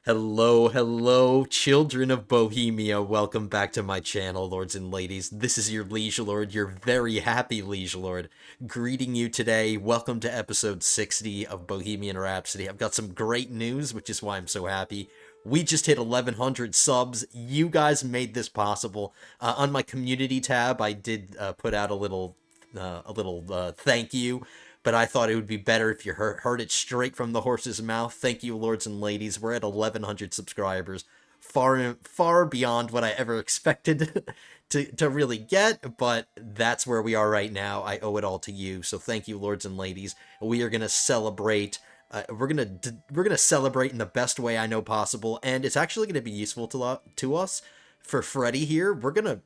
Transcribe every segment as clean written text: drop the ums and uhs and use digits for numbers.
Hello, hello, children of Bohemia. Welcome back to my channel, lords and ladies. This is your liege lord, your very happy liege lord, greeting you today. Welcome to episode 60 of Bohemian Rhapsody. I've got some great news, which is why I'm so happy. We just hit 1100 subs. You guys made this possible. On my community tab, I did put out a little thank you, but I thought it would be better if you heard it straight from the horse's mouth. Thank you, lords and ladies. We're at 1100 subscribers, far beyond what I ever expected to really get, but that's where we are right now. I owe it all to you, so thank you, lords and ladies. We are gonna celebrate. We're gonna celebrate in the best way I know possible, and it's actually gonna be useful to us. For Freddy here, we're gonna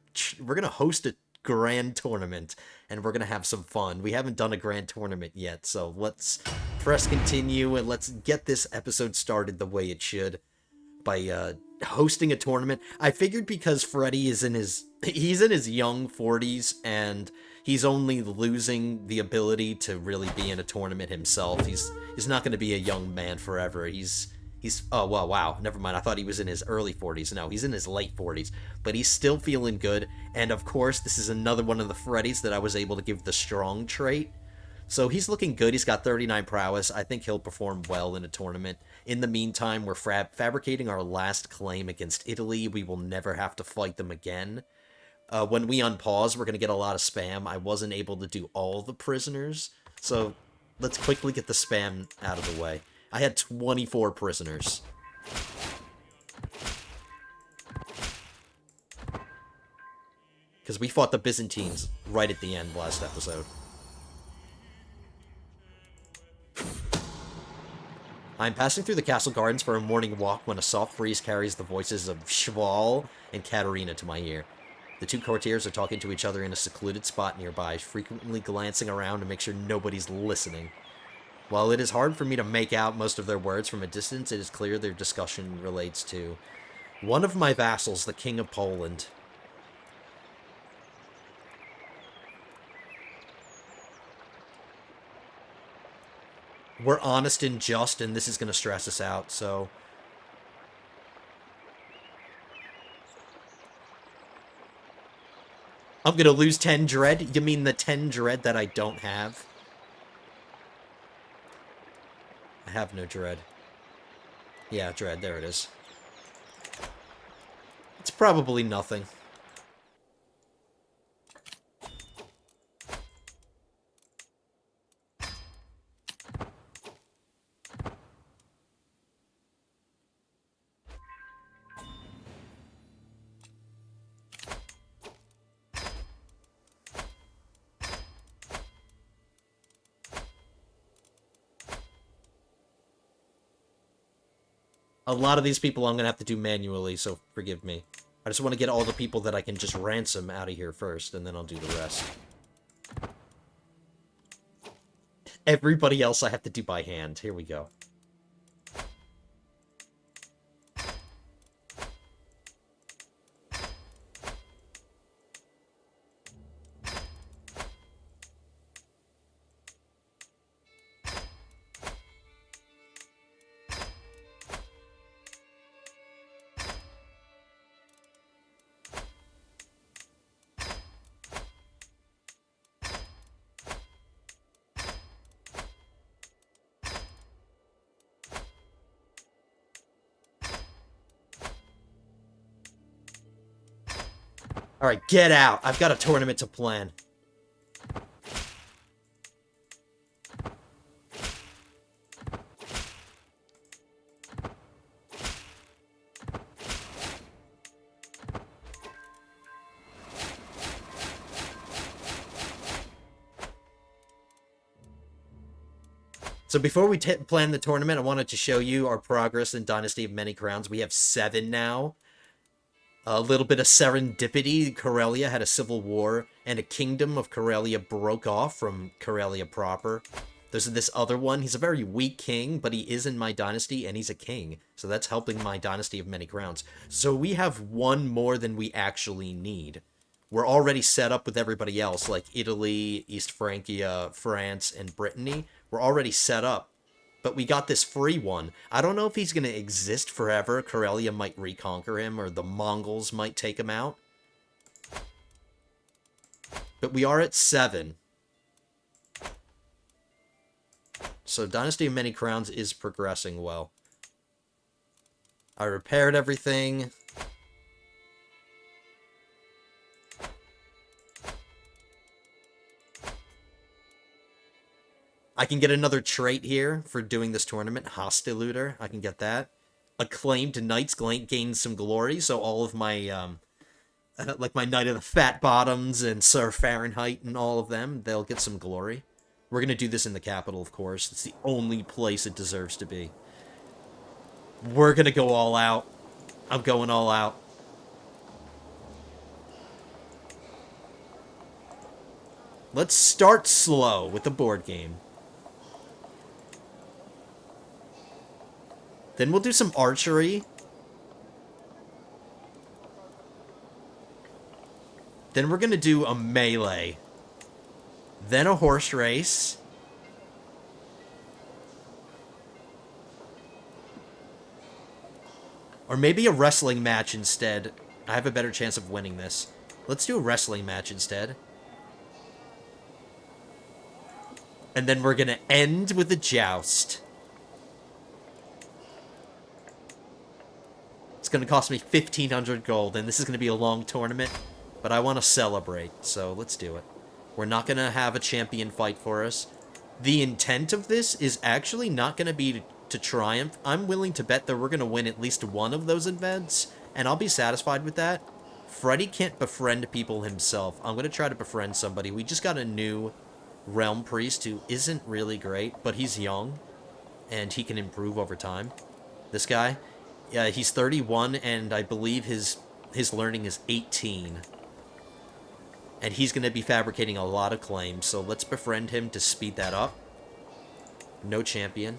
host a grand tournament, and we're gonna have some fun. We haven't done a grand tournament yet, so let's press continue and let's get this episode started the way it should by hosting a tournament. I figured because Freddy is in his young 40s, and he's only losing the ability to really be in a tournament himself. He's not going to be a young man forever. He's oh well, wow, never mind. I thought he was in his early 40s. No, he's in his late 40s, but he's still feeling good. And of course, this is another one of the Freddys that I was able to give the strong trait. So he's looking good. He's got 39 prowess. I think he'll perform well in a tournament. In the meantime, we're fabricating our last claim against Italy. We will never have to fight them again. When we unpause, we're going to get a lot of spam. I wasn't able to do all the prisoners, so let's quickly get the spam out of the way. I had 24 prisoners. Because we fought the Byzantines right at the end last episode. I'm passing through the castle gardens for a morning walk when a soft breeze carries the voices of Shval and Katerina to my ear. The two courtiers are talking to each other in a secluded spot nearby, frequently glancing around to make sure nobody's listening. While it is hard for me to make out most of their words from a distance, it is clear their discussion relates to one of my vassals, the King of Poland. We're honest and just, and this is going to stress us out, so... I'm going to lose 10 dread? You mean the 10 dread that I don't have? I have no dread. Yeah, dread, there it is. It's probably nothing. A lot of these people I'm going to have to do manually, so forgive me. I just want to get all the people that I can just ransom out of here first, and then I'll do the rest. Everybody else I have to do by hand. Here we go. Alright, get out! I've got a tournament to plan. So before we plan the tournament, I wanted to show you our progress in Dynasty of Many Crowns. We have 7 now. A little bit of serendipity. Karelia had a civil war, and a kingdom of Karelia broke off from Karelia proper. There's this other one. He's a very weak king, but he is in my dynasty, and he's a king. So that's helping my Dynasty of Many Crowns. So we have one more than we actually need. We're already set up with everybody else, like Italy, East Francia, France, and Brittany. We're already set up. but we got this free one. I don't know if he's going to exist forever. Karelia might reconquer him, or the Mongols might take him out. But we are at 7. So Dynasty of Many Crowns is progressing well. I repaired everything. I can get another trait here for doing this tournament. Hostiluter. I can get that. Acclaimed Knights gain some glory, so all of my, like my Knight of the Fat Bottoms and Sir Fahrenheit and all of them, they'll get some glory. We're going to do this in the capital, of course. It's the only place it deserves to be. We're going to go all out. I'm going all out. Let's start slow with the board game. Then we'll do some archery. Then we're going to do a melee. Then a horse race. Or maybe a wrestling match instead. I have a better chance of winning this. Let's do a wrestling match instead. And then we're going to end with a joust. It's going to cost me 1,500 gold, and this is going to be a long tournament, but I want to celebrate, so let's do it. We're not going to have a champion fight for us. The intent of this is actually not going to be to triumph. I'm willing to bet that we're going to win at least one of those events, and I'll be satisfied with that. Freddy can't befriend people himself. I'm going to try to befriend somebody. We just got a new Realm Priest who isn't really great, but he's young, and he can improve over time. This guy, yeah, he's 31, and I believe his learning is 18. And he's going to be fabricating a lot of claims, so let's befriend him to speed that up. No champion.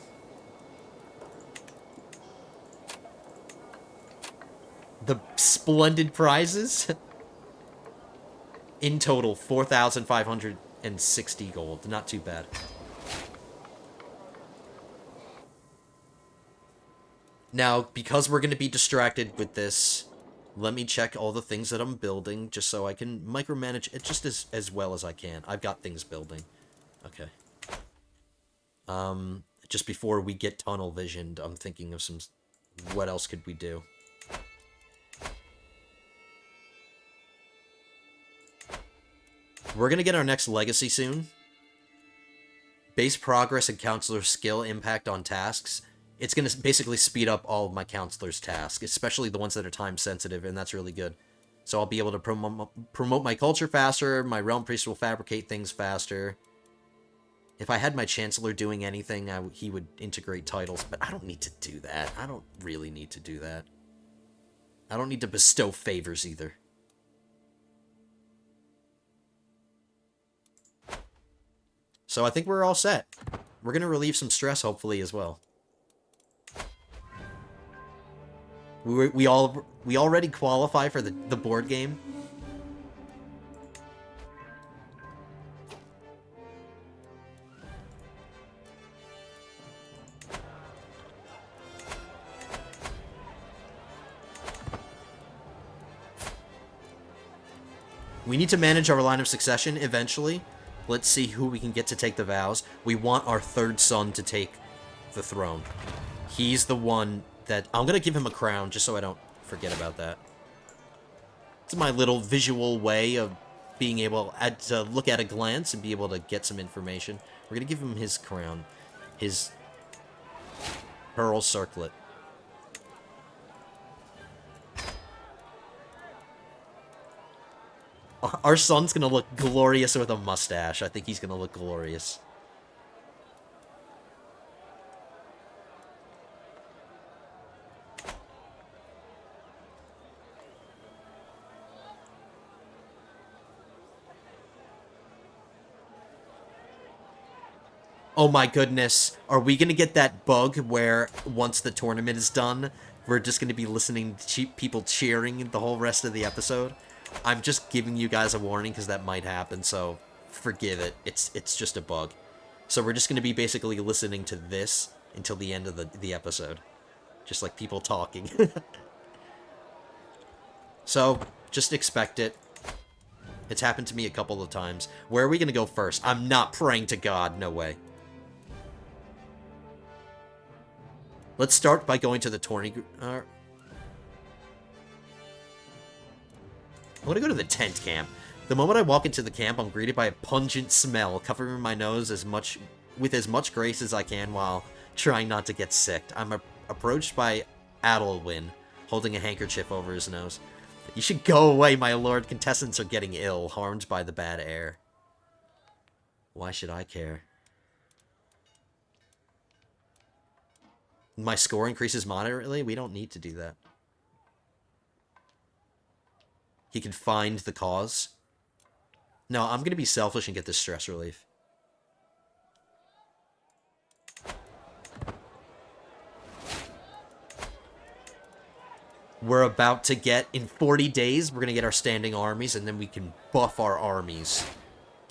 The splendid prizes. In total, 4,560 gold. Not too bad. Now, because we're going to be distracted with this, let me check all the things that I'm building, just so I can micromanage it just as well as I can. I've got things building. Okay. Just before we get tunnel visioned, I'm thinking of some... What else could we do? We're going to get our next legacy soon. Base progress and counselor skill impact on tasks. It's going to basically speed up all of my counselor's tasks, especially the ones that are time sensitive, and that's really good. So I'll be able to promote my culture faster, my realm priest will fabricate things faster. If I had my chancellor doing anything, he would integrate titles, but I don't need to do that. I don't really need to do that. I don't need to bestow favors either. So I think we're all set. We're going to relieve some stress, hopefully, as well. We already qualify for the board game. We need to manage our line of succession eventually. Let's see who we can get to take the vows. We want our third son to take the throne. He's the one that... I'm going to give him a crown, just so I don't forget about that. It's my little visual way of being able to look at a glance and be able to get some information. We're going to give him his crown. His pearl circlet. Our son's going to look glorious with a mustache. I think he's going to look glorious. Oh my goodness. Are we going to get that bug where once the tournament is done, we're just going to be listening to people cheering the whole rest of the episode? I'm just giving you guys a warning because that might happen, so forgive it. It's just a bug. So we're just going to be basically listening to this until the end of the episode. Just like people talking. So, just expect it. It's happened to me a couple of times. Where are we gonna go first? I'm not praying to God. No way. Let's start by going to the tourney... I want to go to the tent camp. The moment I walk into the camp, I'm greeted by a pungent smell, covering my nose with as much grace as I can while trying not to get sick. I'm approached by Adelwyn, holding a handkerchief over his nose. You should go away, my lord. Contestants are getting ill, harmed by the bad air. Why should I care? My score increases moderately? We don't need to do that. He can find the cause. No, I'm going to be selfish and get this stress relief. We're about to get, in 40 days, we're going to get our standing armies, and then we can buff our armies.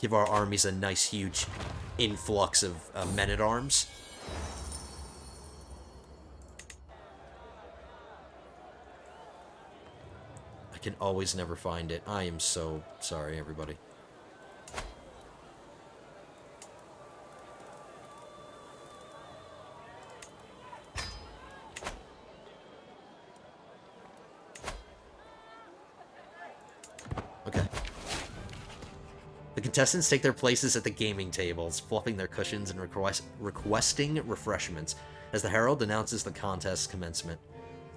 Give our armies a nice, huge influx of men-at-arms. I can always never find it. I am so sorry, everybody. Okay. The contestants take their places at the gaming tables, fluffing their cushions and requesting refreshments as the herald announces the contest's commencement.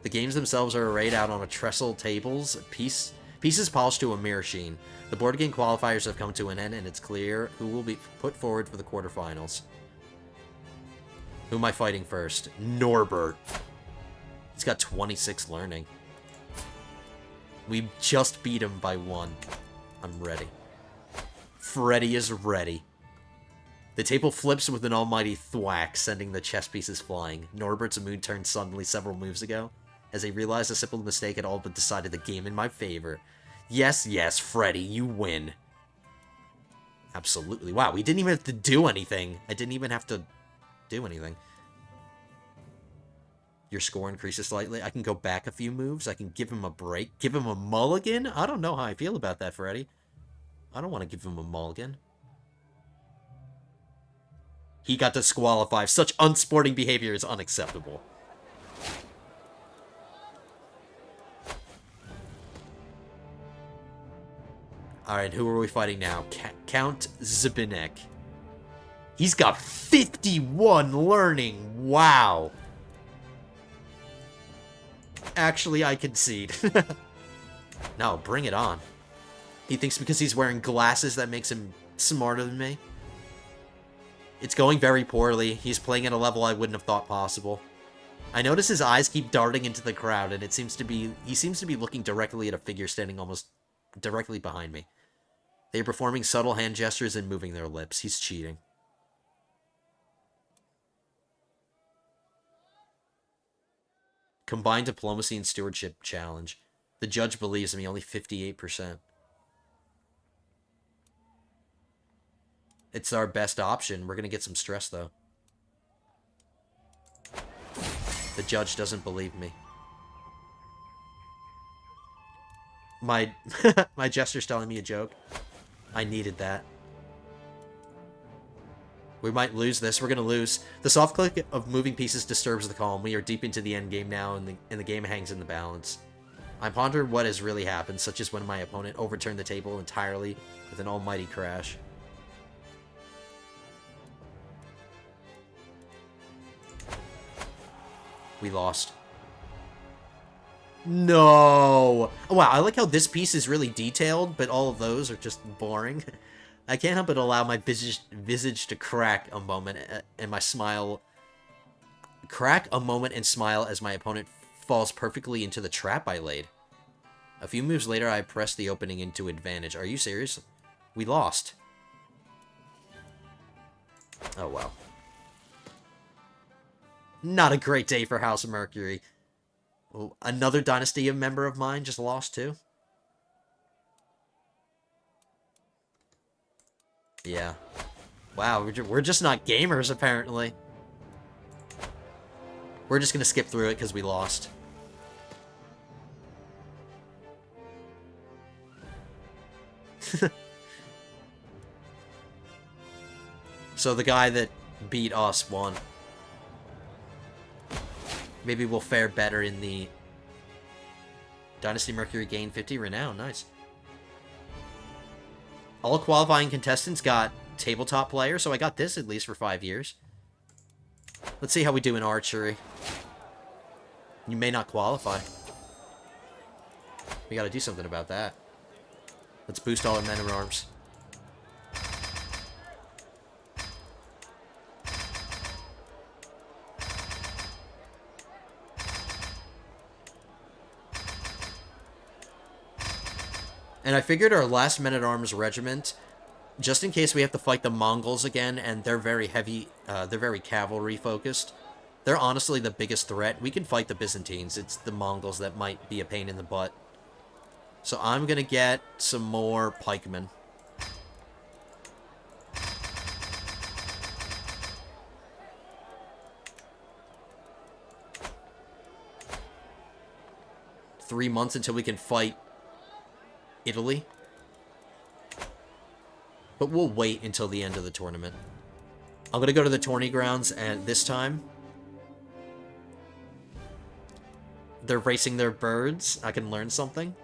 The games themselves are arrayed out on a trestle tables, pieces polished to a mirror sheen. The board game qualifiers have come to an end, and it's clear who will be put forward for the quarterfinals. Who am I fighting first? Norbert. He's got 26 learning. We just beat him by 1. I'm ready. Freddy is ready. The table flips with an almighty thwack, sending the chess pieces flying. Norbert's mood turned suddenly several moves ago, as he realized a simple mistake had all but decided the game in my favor. Yes, yes, Freddy, you win. Absolutely. Wow, we didn't even have to do anything. I didn't even have to do anything. Your score increases slightly. I can go back a few moves. I can give him a break. Give him a mulligan? I don't know how I feel about that, Freddy. I don't want to give him a mulligan. He got disqualified. Such unsporting behavior is unacceptable. Alright, who are we fighting now? Count Zubinek. He's got 51 learning. Wow. Actually, I concede. No, bring it on. He thinks because he's wearing glasses that makes him smarter than me. It's going very poorly. He's playing at a level I wouldn't have thought possible. I notice his eyes keep darting into the crowd, and he seems to be looking directly at a figure standing almost directly behind me. They are performing subtle hand gestures and moving their lips. He's cheating. Combined Diplomacy and Stewardship Challenge. The judge believes me, only 58%. It's our best option. We're going to get some stress, though. The judge doesn't believe me. My my gesture's telling me a joke. I needed that. We might lose this. We're going to lose. The soft click of moving pieces disturbs the calm. We are deep into the end game now, and the game hangs in the balance. I ponder what has really happened, such as when my opponent overturned the table entirely with an almighty crash. We lost. No! Wow, I like how this piece is really detailed, but all of those are just boring. I can't help but allow my visage to crack a moment and my smile... Crack a moment and smile as my opponent falls perfectly into the trap I laid. A few moves later, I press the opening into advantage. Are you serious? We lost. Oh, well. Not a great day for House of Mercury. Oh, another Dynasty member of mine just lost too. Yeah. Wow, we're just not gamers, apparently. We're just gonna skip through it because we lost. So the guy that beat us won. Maybe we'll fare better in the Dynasty Mercury gained 50 renown. Nice. All qualifying contestants got tabletop player, so I got this at least for 5 years. Let's see how we do in archery. You may not qualify. We gotta do something about that. Let's boost all our men at arms. And I figured our last men-at-arms regiment, just in case we have to fight the Mongols again, and they're very heavy, they're very cavalry-focused. They're honestly the biggest threat. We can fight the Byzantines. It's the Mongols that might be a pain in the butt. So I'm gonna get some more pikemen. Three months until we can fight Italy. But we'll wait until the end of the tournament. I'm going to go to the tourney grounds, and this time they're racing their birds. I can learn something.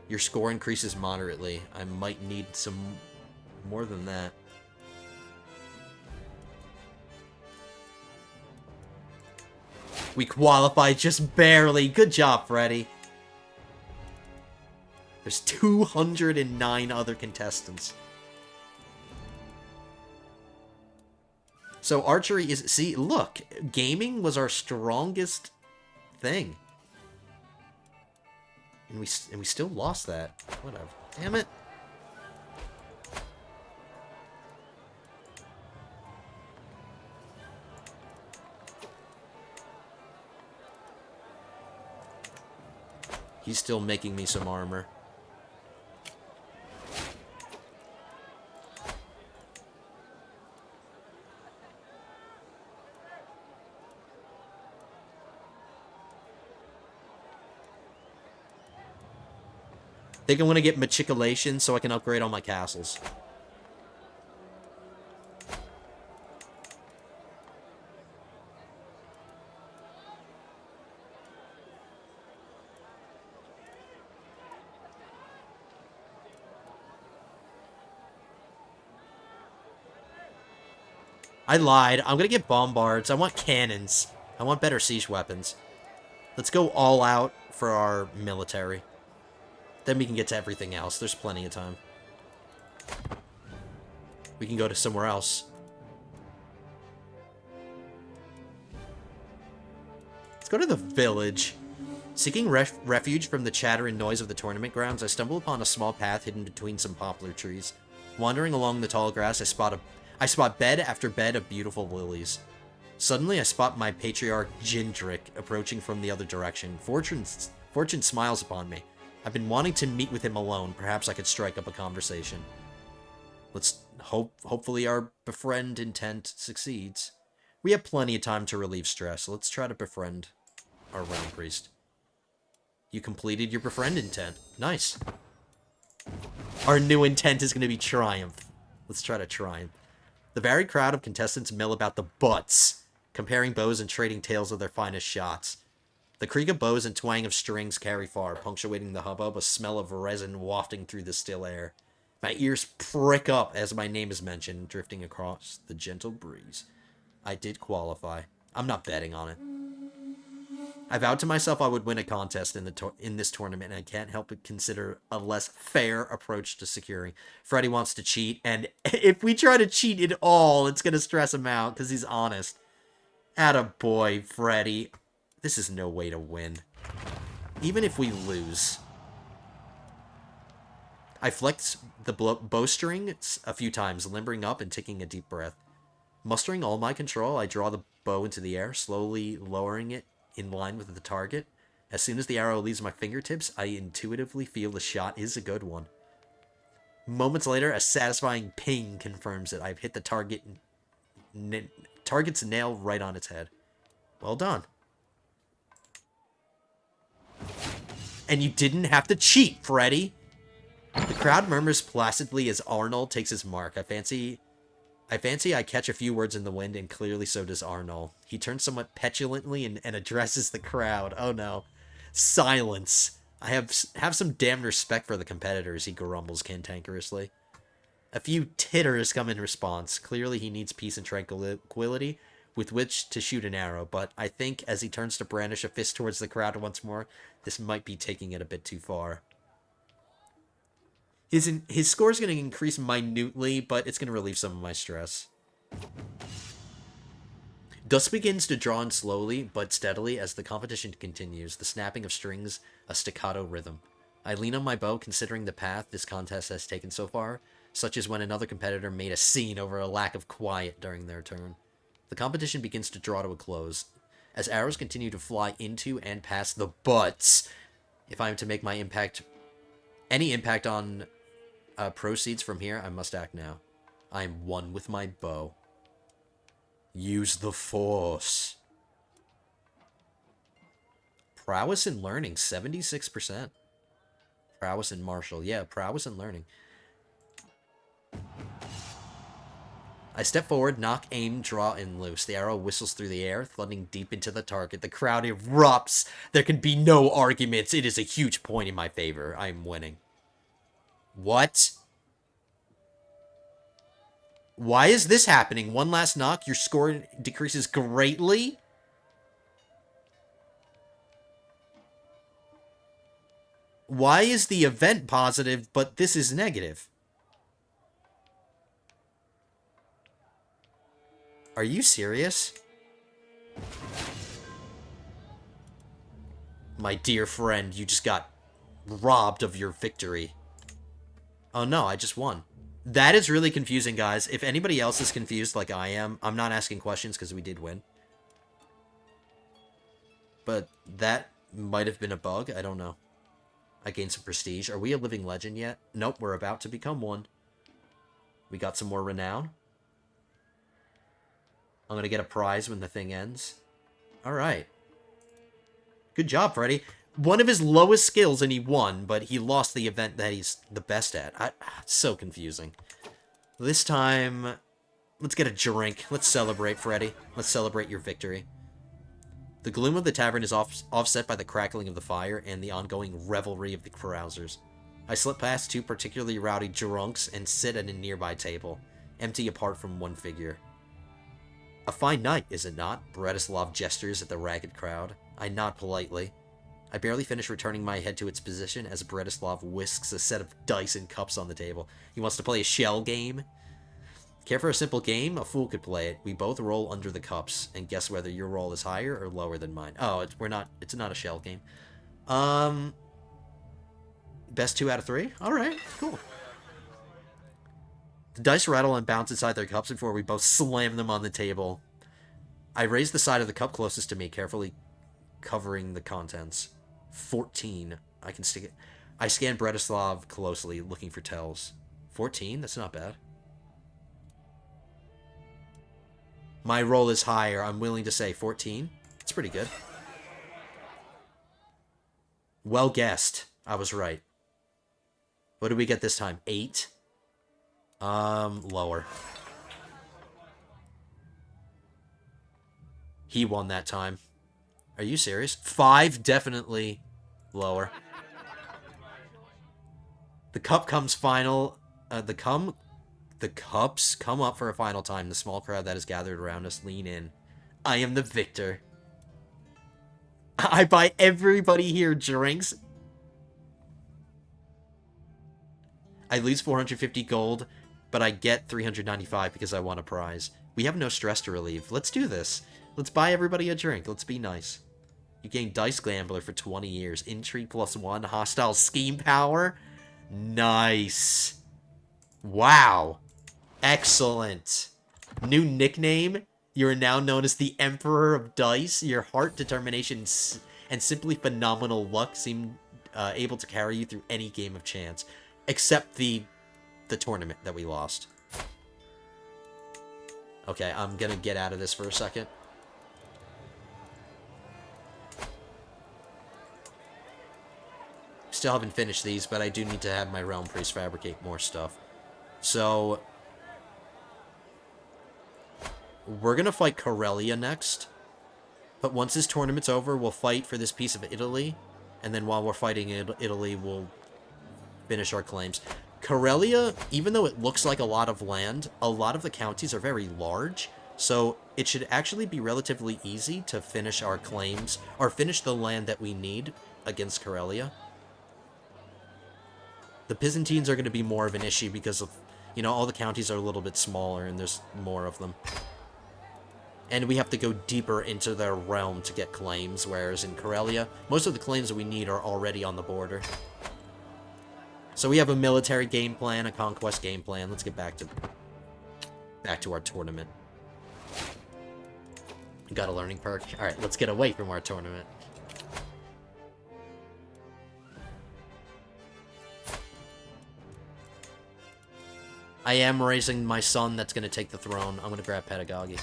Your score increases moderately. I might need some more than that. We qualified just barely. Good job, Freddy. There's 209 other contestants. So archery is... See, look. Gaming was our strongest thing. And we still lost that. Whatever. Damn it. He's still making me some armor. I think I'm going to get matriculation so I can upgrade all my castles. I lied. I'm going to get bombards. I want cannons. I want better siege weapons. Let's go all out for our military. Then we can get to everything else. There's plenty of time. We can go to somewhere else. Let's go to the village. Seeking refuge from the chatter and noise of the tournament grounds, I stumble upon a small path hidden between some poplar trees. Wandering along the tall grass, I spot bed after bed of beautiful lilies. Suddenly, I spot my patriarch Jindrik approaching from the other direction. Fortune smiles upon me. I've been wanting to meet with him alone. Perhaps I could strike up a conversation. Let's hopefully our befriend intent succeeds. We have plenty of time to relieve stress. Let's try to befriend our realm priest. You completed your befriend intent. Nice. Our new intent is going to be triumph. Let's try to triumph. The varied crowd of contestants mill about the butts, comparing bows and trading tales of their finest shots. The creak of bows and twang of strings carry far, punctuating the hubbub, a smell of resin wafting through the still air. My ears prick up as my name is mentioned, drifting across the gentle breeze. I did qualify. I'm not betting on it. I vowed to myself I would win a contest in this tournament, and I can't help but consider a less fair approach to securing. Freddy wants to cheat, and if we try to cheat at all, it's going to stress him out, because he's honest. Attaboy, Freddy. This is no way to win. Even if we lose. I flicked the bowstring a few times, limbering up and taking a deep breath. Mustering all my control, I draw the bow into the air, slowly lowering it in line with the target. As soon as the arrow leaves my fingertips, I intuitively feel the shot is a good one. Moments later, a satisfying ping confirms that I've hit the target's nail right on its head. Well done. And you didn't have to cheat, Freddy. The crowd murmurs placidly as Arnold takes his mark. I fancy I catch a few words in the wind, and clearly so does Arnold. He turns somewhat petulantly and addresses the crowd. Oh no. Silence. I have some damn respect for the competitors, he grumbles cantankerously. A few titters come in response. Clearly he needs peace and tranquility with which to shoot an arrow, but I think as he turns to brandish a fist towards the crowd once more, this might be taking it a bit too far. His score is going to increase minutely, but it's going to relieve some of my stress. Dust begins to draw in slowly but steadily as the competition continues, the snapping of strings a staccato rhythm. I lean on my bow considering the path this contest has taken so far, such as when another competitor made a scene over a lack of quiet during their turn. The competition begins to draw to a close. As arrows continue to fly into and past the butts, if I am to make my any impact on proceeds from here, I must act now. I am one with my bow. Use the force. Prowess and learning, 76%. Prowess and martial. Yeah, prowess and learning. I step forward, knock, aim, draw, and loose. The arrow whistles through the air, thudding deep into the target. The crowd erupts. There can be no arguments. It is a huge point in my favor. I am winning. What? Why is this happening? One last knock, your score decreases greatly? Why is the event positive, but this is negative? Are you serious? My dear friend, you just got robbed of your victory. Oh no, I just won. That is really confusing, guys. If anybody else is confused like I am, I'm not asking questions because we did win. But that might have been a bug. I don't know. I gained some prestige. Are we a living legend yet? Nope, we're about to become one. We got some more renown. I'm going to get a prize when the thing ends. Alright. Good job, Freddy. One of his lowest skills and he won, but he lost the event that he's the best at. It's so confusing. This time, let's get a drink. Let's celebrate, Freddy. Let's celebrate your victory. The gloom of the tavern is offset by the crackling of the fire and the ongoing revelry of the carousers. I slip past two particularly rowdy drunks and sit at a nearby table, empty apart from one figure. A fine night, is it not? Bretislav gestures at the ragged crowd. I nod politely. I barely finish returning my head to its position as Bretislav whisks a set of dice and cups on the table. He wants to play a shell game? Care for a simple game? A fool could play it. We both roll under the cups, and guess whether your roll is higher or lower than mine. Oh, it's not a shell game. Best 2 out of 3? Alright, cool. The dice rattle and bounce inside their cups before we both slam them on the table. I raise the side of the cup closest to me, carefully covering the contents. 14. I can stick it. I scan Bretislav closely, looking for tells. 14? That's not bad. My roll is higher. I'm willing to say 14. It's pretty good. Well guessed. I was right. What did we get this time? 8? Lower. He won that time. Are you serious? 5? Definitely lower. The cup comes final. The cups come up for a final time. The small crowd that is gathered around us lean in. I am the victor. I buy everybody here drinks. I lose 450 gold, but I get 395 because I won a prize. We have no stress to relieve. Let's do this. Let's buy everybody a drink. Let's be nice. You gain Dice Gambler for 20 years. Intrigue +1. Hostile Scheme Power. Nice. Wow. Excellent. New nickname. You are now known as the Emperor of Dice. Your heart, determination, and simply phenomenal luck seem able to carry you through any game of chance. Except the tournament that we lost. Okay, I'm gonna get out of this for a second. Still haven't finished these, but I do need to have my realm priest fabricate more stuff. So we're gonna fight Karelia next. But once this tournament's over, we'll fight for this piece of Italy. And then while we're fighting Italy, we'll finish our claims. Karelia, even though it looks like a lot of land, a lot of the counties are very large. So it should actually be relatively easy to finish our claims, or finish the land that we need against Karelia. The Byzantines are going to be more of an issue because of, you know, all the counties are a little bit smaller and there's more of them. And we have to go deeper into their realm to get claims, whereas in Karelia, most of the claims that we need are already on the border. So we have a military game plan, a conquest game plan. Let's get back to our tournament. We got a learning perk. Alright, let's get away from our tournament. I am raising my son that's going to take the throne. I'm going to grab pedagogy.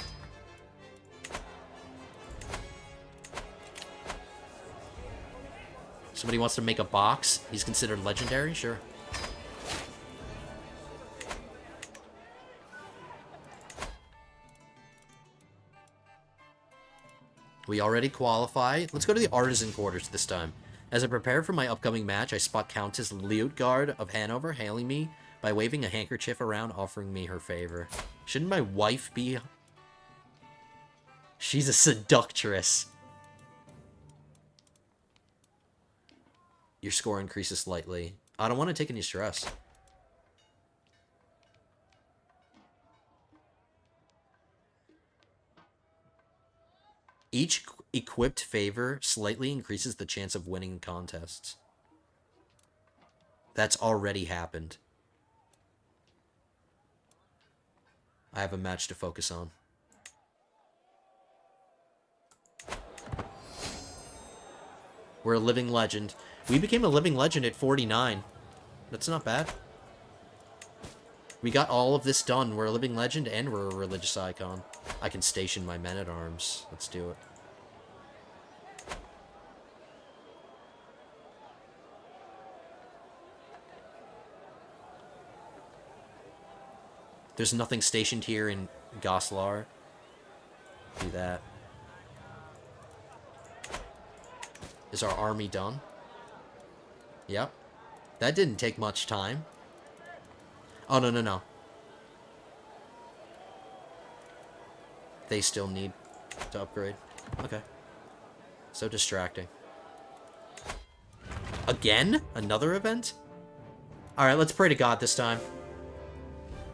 Somebody wants to make a box. He's considered legendary? Sure. We already qualify. Let's go to the artisan quarters this time. As I prepare for my upcoming match, I spot Countess Liutgard of Hanover hailing me by waving a handkerchief around, offering me her favor. Shouldn't my wife be... She's a seductress. Your score increases slightly. I don't want to take any stress. Each equipped favor slightly increases the chance of winning contests. That's already happened. I have a match to focus on. We're a living legend. We became a living legend at 49. That's not bad. We got all of this done. We're a living legend and we're a religious icon. I can station my men-at-arms. Let's do it. There's nothing stationed here in Goslar. Do that. Is our army done? Yep. That didn't take much time. Oh, no, no, no. They still need to upgrade. Okay. So distracting. Again? Another event? Alright, let's pray to God this time.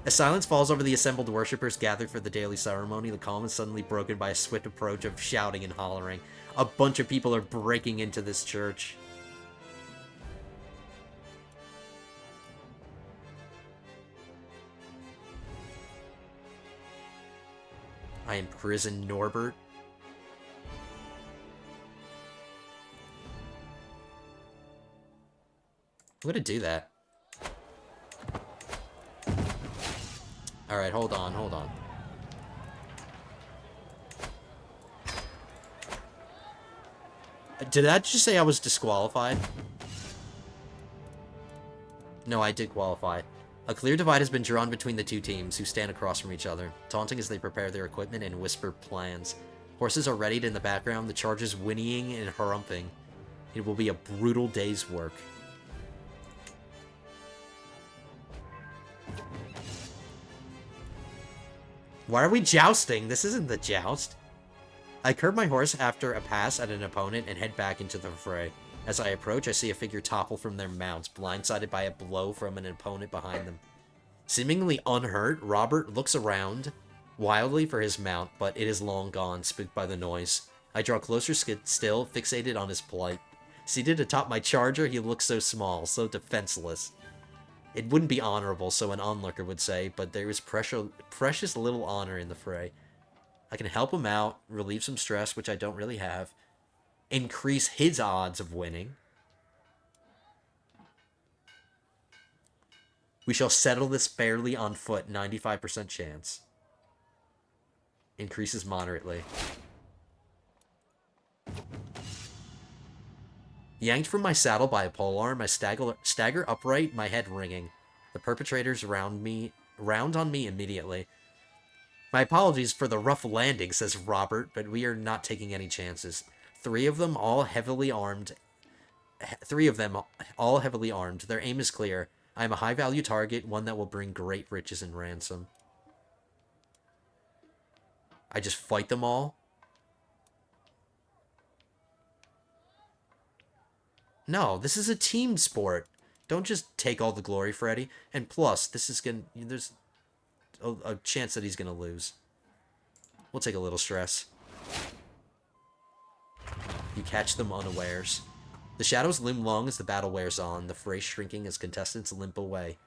As silence falls over the assembled worshippers gathered for the daily ceremony, the calm is suddenly broken by a swift approach of shouting and hollering. A bunch of people are breaking into this church. I imprison Norbert. I'm gonna do that. Alright, hold on, hold on. Did that just say I was disqualified? No, I did qualify. A clear divide has been drawn between the two teams, who stand across from each other, taunting as they prepare their equipment and whisper plans. Horses are readied in the background, the chargers whinnying and harumping. It will be a brutal day's work. Why are we jousting? This isn't the joust. I curb my horse after a pass at an opponent and head back into the fray. As I approach, I see a figure topple from their mounts, blindsided by a blow from an opponent behind them. Seemingly unhurt, Robert looks around wildly for his mount, but it is long gone, spooked by the noise. I draw closer still, fixated on his plight. Seated atop my charger, he looks so small, so defenseless. It wouldn't be honorable, so an onlooker would say, but there is precious little honor in the fray. I can help him out, relieve some stress, which I don't really have, increase his odds of winning. We shall settle this fairly on foot, 95% chance. Increases moderately. Yanked from my saddle by a polearm, I stagger upright, my head ringing. The perpetrators round on me immediately. My apologies for the rough landing, says Robert, but we are not taking any chances. Three of them all heavily armed. Their aim is clear. I am a high-value target, one that will bring great riches and ransom. I just fight them all? No, this is a team sport. Don't just take all the glory, Freddy. And plus, there's a chance that he's gonna lose. We'll take a little stress. You catch them unawares. The shadows loom long as the battle wears on, the fray shrinking as contestants limp away.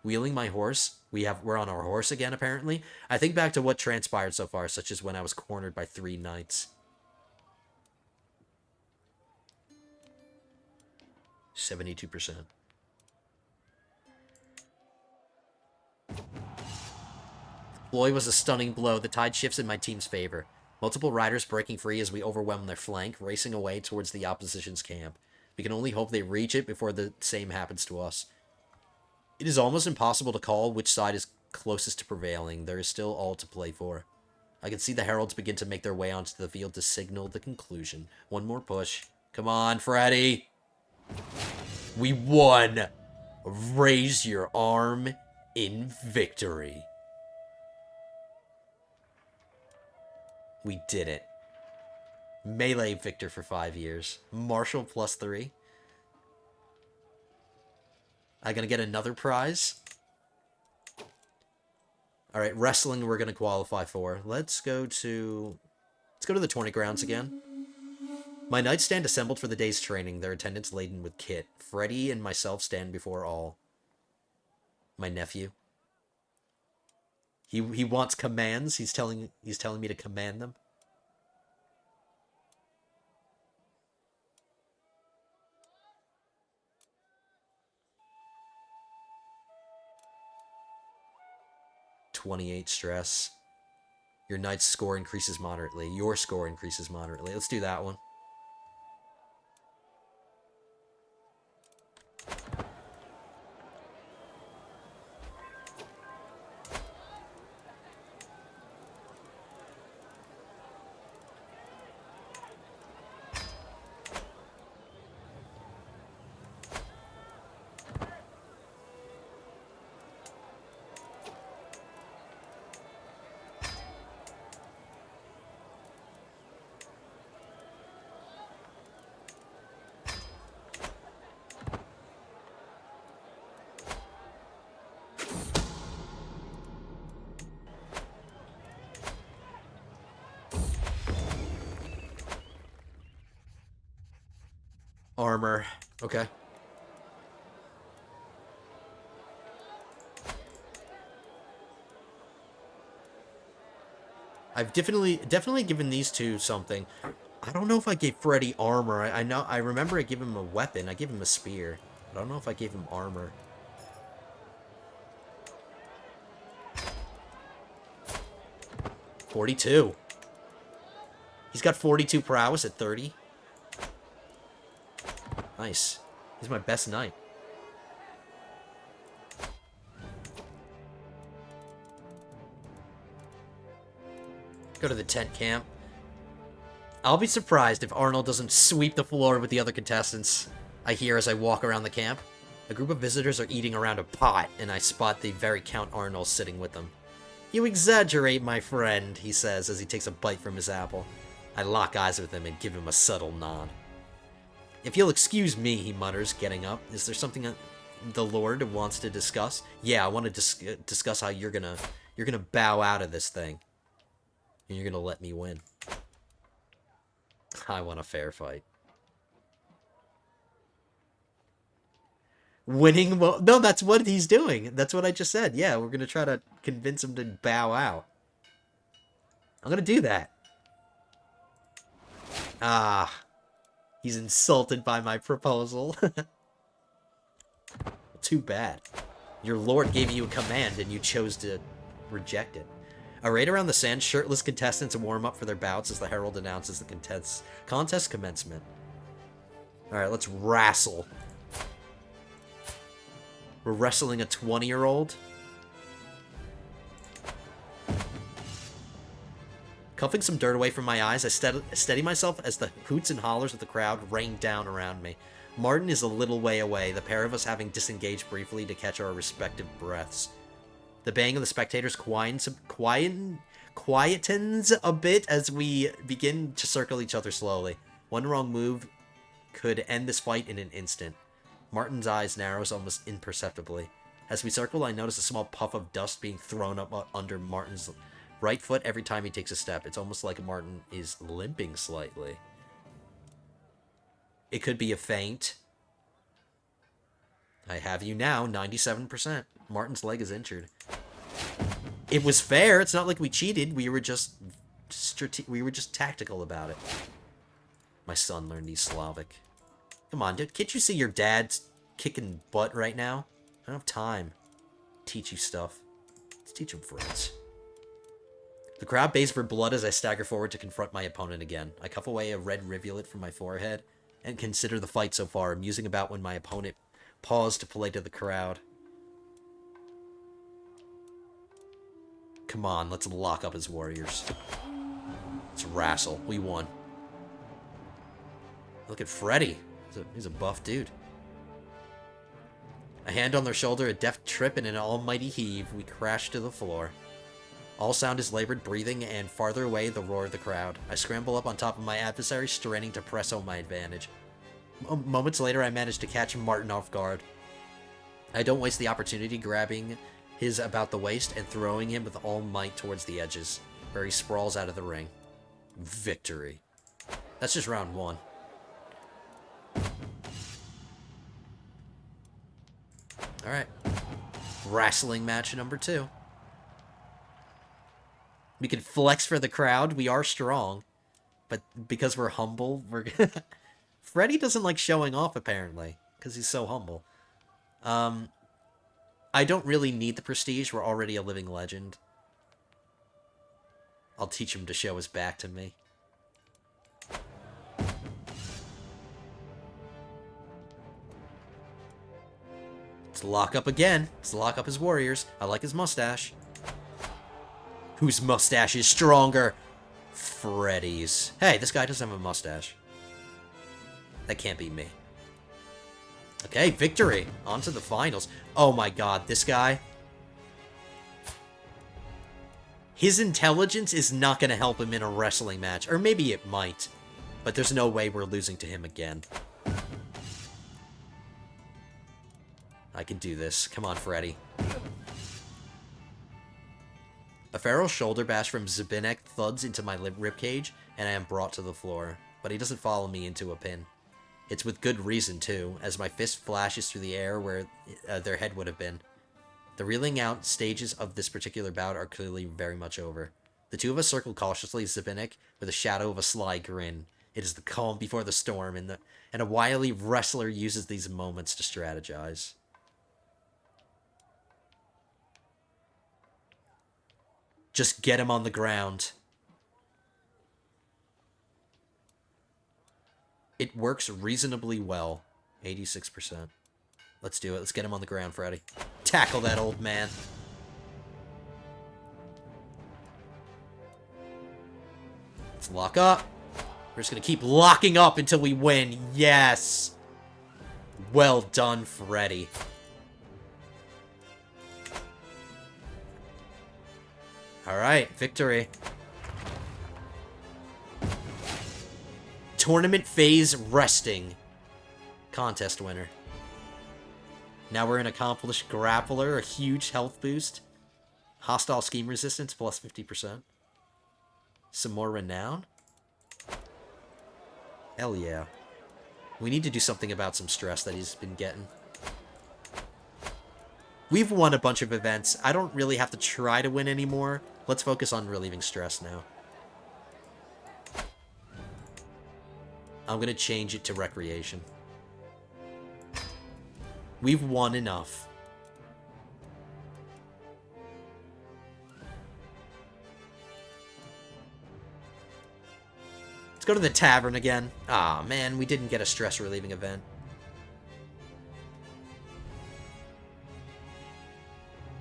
Wheeling my horse, we're on our horse again, apparently. I think back to what transpired so far, such as when I was cornered by 3 knights. 72%. Bloy was a stunning blow. The tide shifts in my team's favor. Multiple riders breaking free as we overwhelm their flank, racing away towards the opposition's camp. We can only hope they reach it before the same happens to us. It is almost impossible to call which side is closest to prevailing. There is still all to play for. I can see the heralds begin to make their way onto the field to signal the conclusion. One more push. Come on, Freddy! We won! Raise your arm in victory. We did it. Melee victor for 5 years. Martial +3. I gonna get another prize? Alright, wrestling we're gonna qualify for. Let's go to the tourney grounds again. My knights stand assembled for the day's training, their attendants laden with kit. Freddy and myself stand before all. My nephew. He wants commands. He's telling me to command them. .28 stress. Your knight's score increases moderately. Your score increases moderately. Let's do that one. Armor. Okay. I've definitely given these two something. I don't know if I gave Freddy armor. I remember I gave him a weapon. I gave him a spear. I don't know if I gave him armor. .42. He's got 42 prowess at 30. Nice. He's my best knight. Go to the tent camp. I'll be surprised if Arnold doesn't sweep the floor with the other contestants. I hear as I walk around the camp. A group of visitors are eating around a pot, and I spot the very Count Arnold sitting with them. You exaggerate, my friend, he says as he takes a bite from his apple. I lock eyes with him and give him a subtle nod. If you'll excuse me, he mutters, getting up. Is there something the Lord wants to discuss? Yeah, I want to discuss how you're gonna bow out of this thing. And you're gonna let me win. I want a fair fight. Winning? Well, no, that's what he's doing. That's what I just said. Yeah, we're gonna try to convince him to bow out. I'm gonna do that. Ah. He's insulted by my proposal. Too bad. Your lord gave you a command and you chose to reject it. Arrayed around the sand, shirtless contestants warm up for their bouts as the herald announces the contest commencement. Alright, let's wrestle. We're wrestling a 20-year-old. Cuffing some dirt away from my eyes, I steady myself as the hoots and hollers of the crowd rain down around me. Martin is a little way away, the pair of us having disengaged briefly to catch our respective breaths. The baying of the spectators quietens a bit as we begin to circle each other slowly. One wrong move could end this fight in an instant. Martin's eyes narrows almost imperceptibly. As we circle, I notice a small puff of dust being thrown up under Martin's right foot every time he takes a step. It's almost like Martin is limping slightly. It could be a feint. I have you now, 97%. Martin's leg is injured. It was fair. It's not like we cheated. We were just tactical about it. My son learned these Slavic. Come on, dude. Can't you see your dad's kicking butt right now? I don't have time to teach you stuff. Let's teach him friends. The crowd bays for blood as I stagger forward to confront my opponent again. I cuff away a red rivulet from my forehead and consider the fight so far, musing about when my opponent paused to play to the crowd. Come on, let's lock up his warriors. Let's wrestle. We won. Look at Freddy. He's a buff dude. A hand on their shoulder, a deft trip, and an almighty heave, we crash to the floor. All sound is labored breathing, and farther away, the roar of the crowd. I scramble up on top of my adversary, straining to press home my advantage. Moments later, I manage to catch Martin off guard. I don't waste the opportunity, grabbing his about the waist and throwing him with all might towards the edges, where he sprawls out of the ring. Victory. That's just round one. Alright. Wrestling match number 2. We can flex for the crowd. We are strong. But because we're humble, we're... Freddy doesn't like showing off, apparently. Because he's so humble. I don't really need the prestige. We're already a living legend. I'll teach him to show his back to me. Let's lock up again. Let's lock up his warriors. I like his mustache. Whose mustache is stronger? Freddy's. Hey, this guy doesn't have a mustache. That can't be me. Okay, victory. On to the finals. Oh my god, this guy. His intelligence is not going to help him in a wrestling match. Or maybe it might. But there's no way we're losing to him again. I can do this. Come on, Freddy. A feral shoulder bash from Zabinek thuds into my ribcage, and I am brought to the floor. But he doesn't follow me into a pin. It's with good reason, too, as my fist flashes through the air where their head would have been. The reeling out stages of this particular bout are clearly very much over. The two of us circle cautiously, Zabinek with a shadow of a sly grin. It is the calm before the storm, and a wily wrestler uses these moments to strategize. Just get him on the ground. It works reasonably well. 86%. Let's do it. Let's get him on the ground, Freddy. Tackle that old man. Let's lock up. We're just going to keep locking up until we win. Yes. Well done, Freddy. Alright, victory. Tournament phase resting. Contest winner. Now we're an accomplished grappler, a huge health boost. Hostile scheme resistance plus 50%. Some more renown? Hell yeah. We need to do something about some stress that he's been getting. We've won a bunch of events. I don't really have to try to win anymore. Let's focus on relieving stress now. I'm going to change it to recreation. We've won enough. Let's go to the tavern again. Ah, man, we didn't get a stress-relieving event.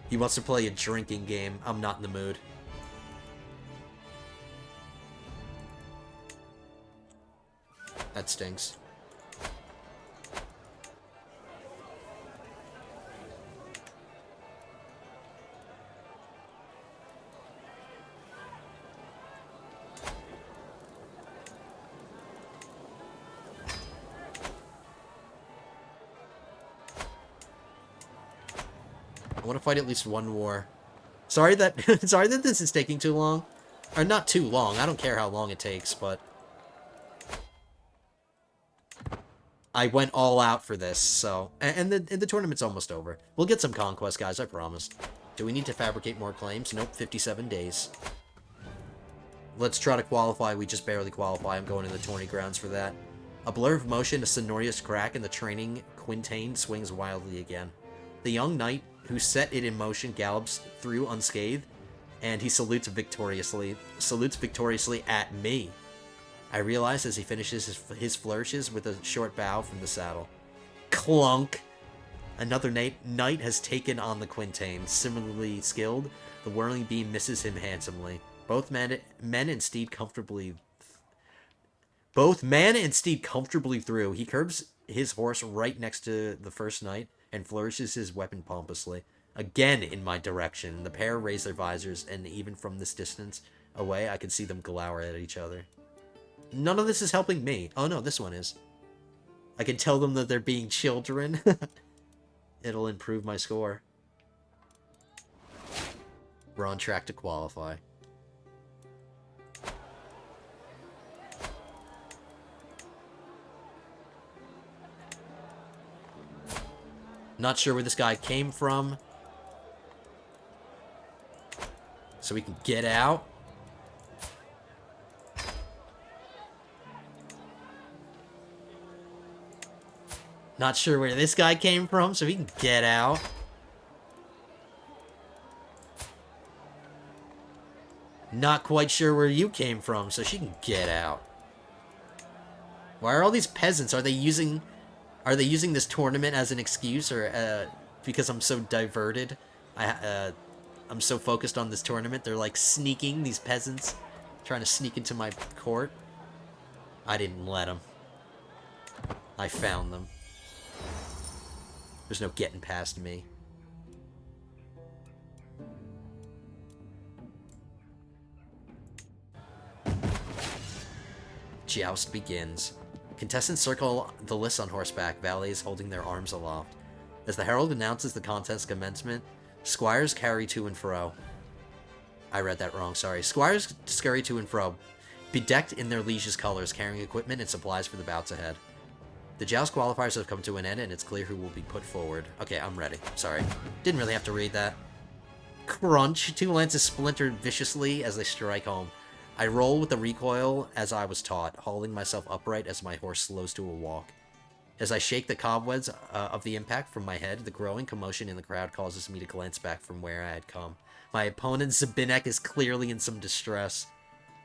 He wants to play a drinking game. I'm not in the mood. That stinks. I want to fight at least one war. Sorry that sorry that this is taking too long. Or not too long. I don't care how long it takes, but I went all out for this, so... And the tournament's almost over. We'll get some conquest, guys, I promise. Do we need to fabricate more claims? Nope, 57 days. Let's try to qualify. We just barely qualify. I'm going to the tourney grounds for that. A blur of motion, a sonorous crack, and the training quintain swings wildly again. The young knight who set it in motion gallops through unscathed, and he salutes victoriously at me. I realize as he finishes his flourishes with a short bow from the saddle. Clunk! Another knight has taken on the quintain. Similarly skilled, the whirling beam misses him handsomely. Both man and steed comfortably through. He curbs his horse right next to the first knight and flourishes his weapon pompously. Again in my direction. The pair raise their visors, and even from this distance away, I can see them glower at each other. None of this is helping me. Oh no, this one is. I can tell them that they're being children. It'll improve my score. We're on track to qualify. Not sure where this guy came from. So we can get out. Not sure where this guy came from, so we can get out. Not quite sure where you came from, so she can get out. Why are all these peasants? Are they using this tournament as an excuse, or because I'm so diverted? I'm so focused on this tournament. They're like sneaking, these peasants, trying to sneak into my court. I didn't let them. I found them. There's no getting past me. Joust begins. Contestants circle the lists on horseback, valets holding their arms aloft. As the herald announces the contest commencement, squires carry to and fro. I read that wrong, sorry. Squires scurry to and fro, bedecked in their liege's colors, carrying equipment and supplies for the bouts ahead. The joust qualifiers have come to an end, and it's clear who will be put forward. Okay, I'm ready. Sorry. Didn't really have to read that. Crunch! Two lances splintered viciously as they strike home. I roll with the recoil as I was taught, hauling myself upright as my horse slows to a walk. As I shake the cobwebs of the impact from my head, the growing commotion in the crowd causes me to glance back from where I had come. My opponent, Zabinek, is clearly in some distress.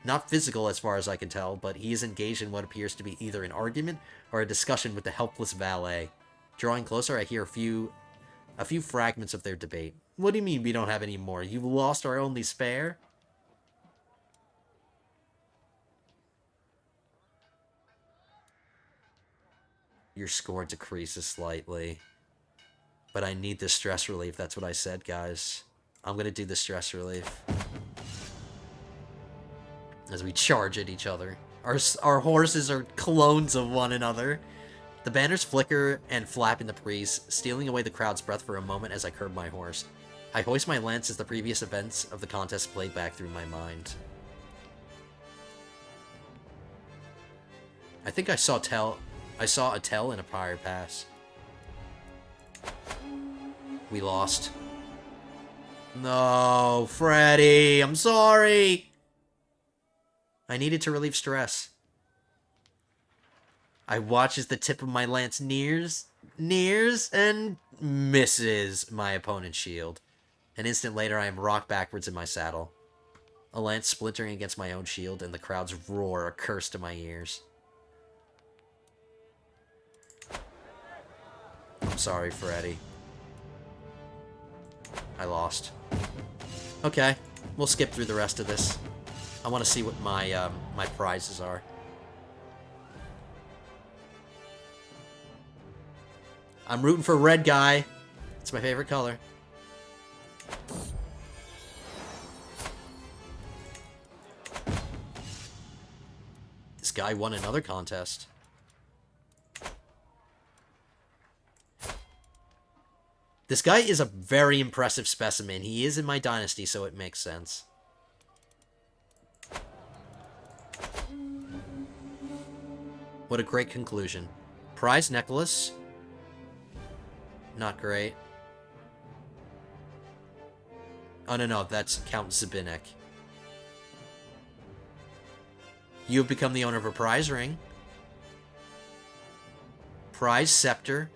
Not physical as far as I can tell, but he is engaged in what appears to be either an argument or a discussion with the helpless valet. Drawing closer, I hear a few fragments of their debate. What do you mean we don't have any more? You lost our only spare? Your score decreases slightly. But I need the stress relief. That's what I said, guys. I'm gonna do the stress relief. As we charge at each other. Our horses are clones of one another. The banners flicker and flap in the breeze, stealing away the crowd's breath for a moment as I curb my horse. I hoist my lance as the previous events of the contest play back through my mind. I think I saw a tell in a prior pass. We lost. No, Freddy, I'm sorry. I needed to relieve stress. I watch as the tip of my lance nears, and misses my opponent's shield. An instant later, I am rocked backwards in my saddle. A lance splintering against my own shield, and the crowd's roar, a curse to my ears. I'm sorry, Freddy. I lost. Okay, we'll skip through the rest of this. I want to see what my my prizes are. I'm rooting for red guy. It's my favorite color. This guy won another contest. This guy is a very impressive specimen. He is in my dynasty, so it makes sense. What a great conclusion. Prize necklace. Not great. Oh, no, that's Count Zabinek. You have become the owner of a prize ring. Prize scepter.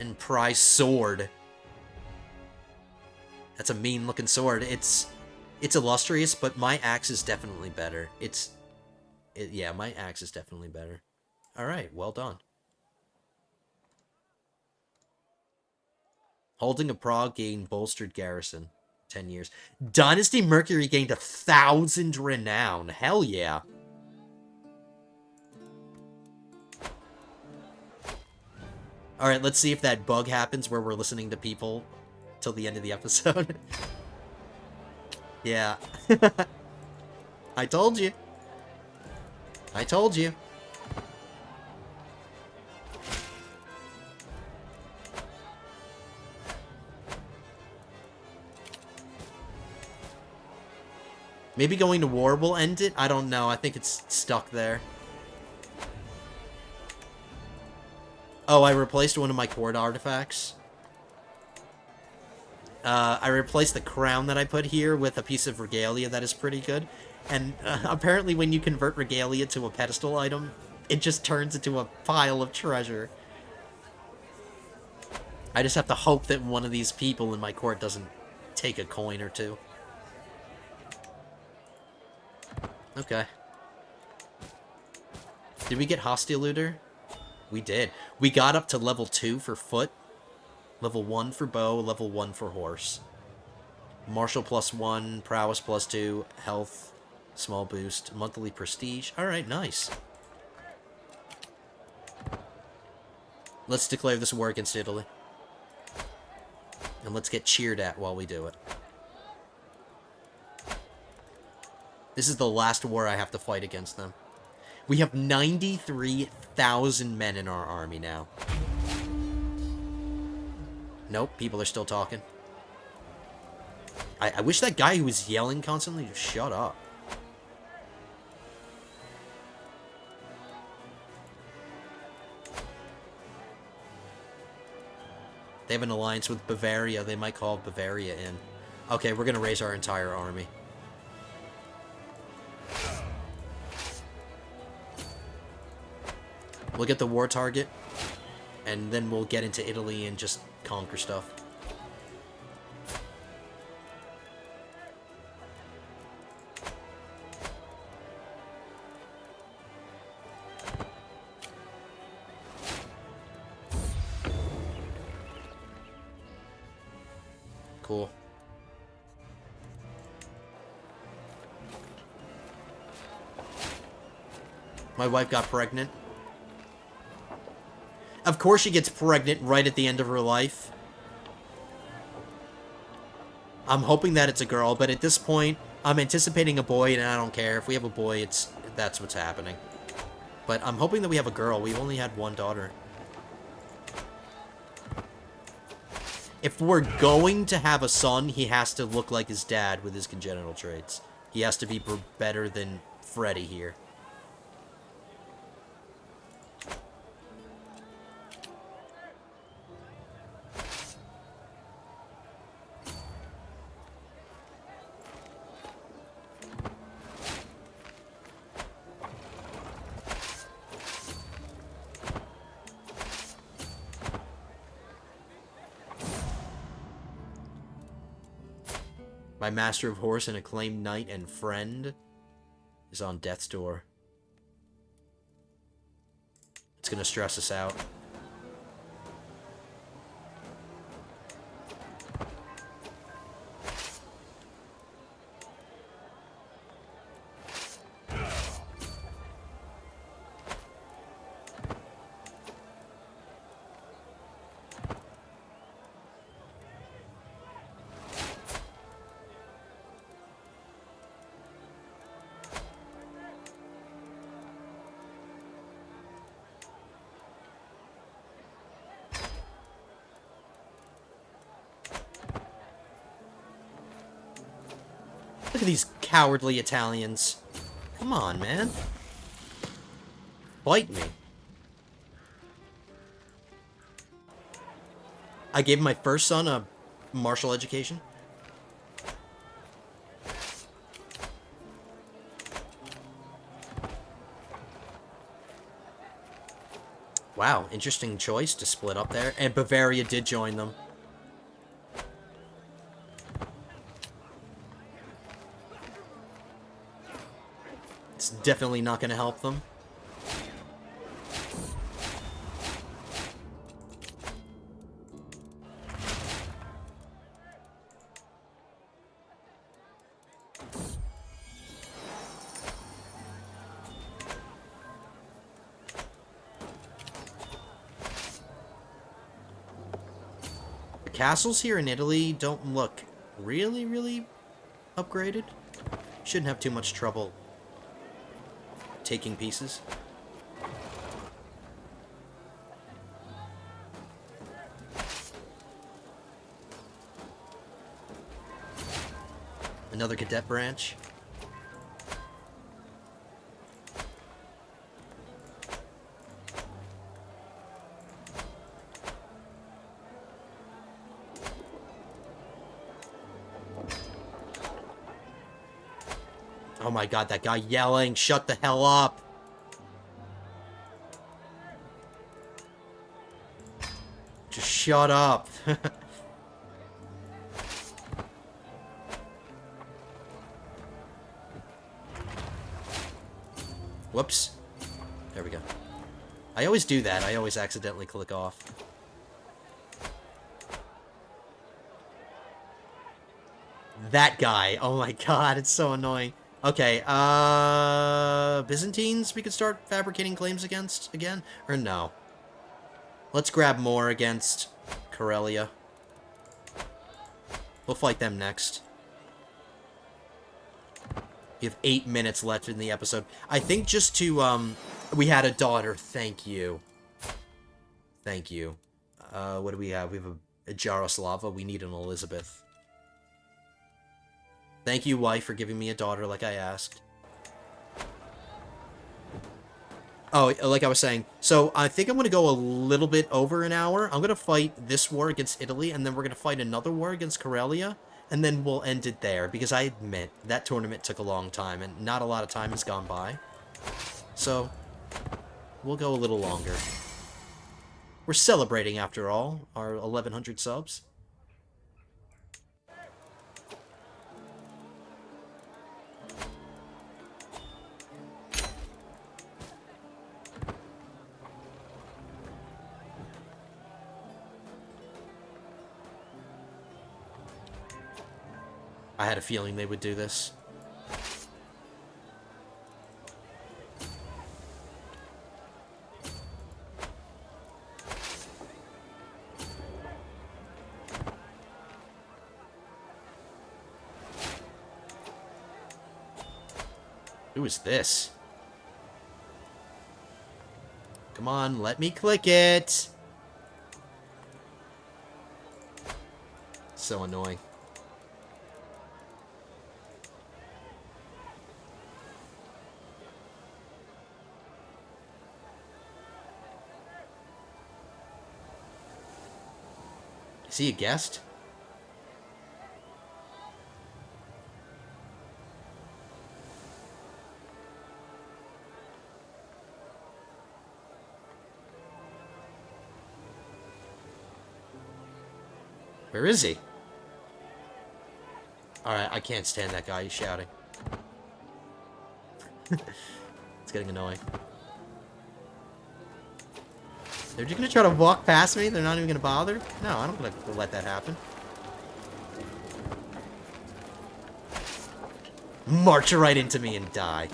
And prize sword. That's a mean-looking sword. It's illustrious, but my axe is definitely better. Yeah, my axe is definitely better. Alright, well done. Holding of Prague gained bolstered garrison. 10 years. Dynasty Mercury gained 1,000 renown. Hell yeah. Alright, let's see if that bug happens where we're listening to people till the end of the episode. Yeah. I told you. I told you. Maybe going to war will end it? I don't know. I think it's stuck there. Oh, I replaced one of my court artifacts. I replaced the crown that I put here with a piece of regalia that is pretty good. And apparently when you convert regalia to a pedestal item, it just turns into a pile of treasure. I just have to hope that one of these people in my court doesn't take a coin or two. Okay. Did we get Hostile Looter? We did. We got up to level 2 for foot, level 1 for bow, level 1 for horse. Martial +1, prowess +2, health, small boost, monthly prestige. Alright, nice. Let's declare this war against Italy. And let's get cheered at while we do it. This is the last war I have to fight against them. We have 93,000 men in our army now. Nope, people are still talking. I wish that guy who was yelling constantly just shut up. They have an alliance with Bavaria. They might call Bavaria in. Okay, we're going to raise our entire army. We'll get the war target, and then we'll get into Italy and just conquer stuff. Cool. My wife got pregnant. Of course she gets pregnant right at the end of her life. I'm hoping that it's a girl, but at this point, I'm anticipating a boy, and I don't care. If we have a boy, that's what's happening. But I'm hoping that we have a girl. We've only had one daughter. If we're going to have a son, he has to look like his dad with his congenital traits. He has to be better than Freddy here. My master of horse and acclaimed knight and friend is on death's door. It's gonna stress us out. Look at these cowardly Italians. Come on, man. Bite me. I gave my first son a martial education. Wow, interesting choice to split up there. And Bavaria did join them. It's definitely not going to help them. The castles here in Italy don't look really upgraded. Shouldn't have too much trouble taking pieces. Another cadet branch. Oh my god, that guy yelling, shut the hell up! Just shut up! Whoops. There we go. I always do that, I always accidentally click off. That guy, oh my god, it's so annoying. Okay, Byzantines we could start fabricating claims against again? Or no? Let's grab more against Karelia. We'll fight them next. We have 8 minutes left in the episode. I think just to, we had a daughter, thank you. Thank you. What do we have? We have a Jaroslava, we need an Elizabeth. Thank you, wife, for giving me a daughter like I asked. Oh, like I was saying, so I think I'm going to go a little bit over an hour. I'm going to fight this war against Italy, and then we're going to fight another war against Karelia, and then we'll end it there, because I admit, that tournament took a long time, and not a lot of time has gone by. So, we'll go a little longer. We're celebrating, after all, our 1,100 subs. I had a feeling they would do this. Who is this? Come on, let me click it! So annoying. Is he a guest? Where is he? Alright, I can't stand that guy. He's shouting. It's getting annoying. They're just gonna try to walk past me? They're not even gonna bother? No, I'm not gonna let that happen. March right into me and die.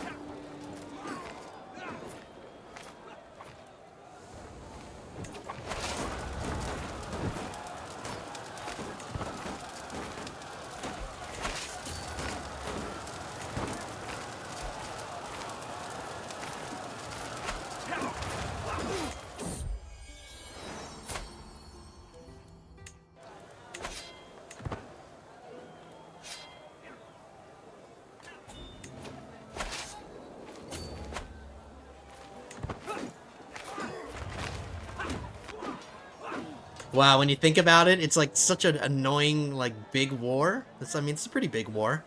Wow, when you think about it, it's like such an annoying, like, big war. I mean, it's a pretty big war.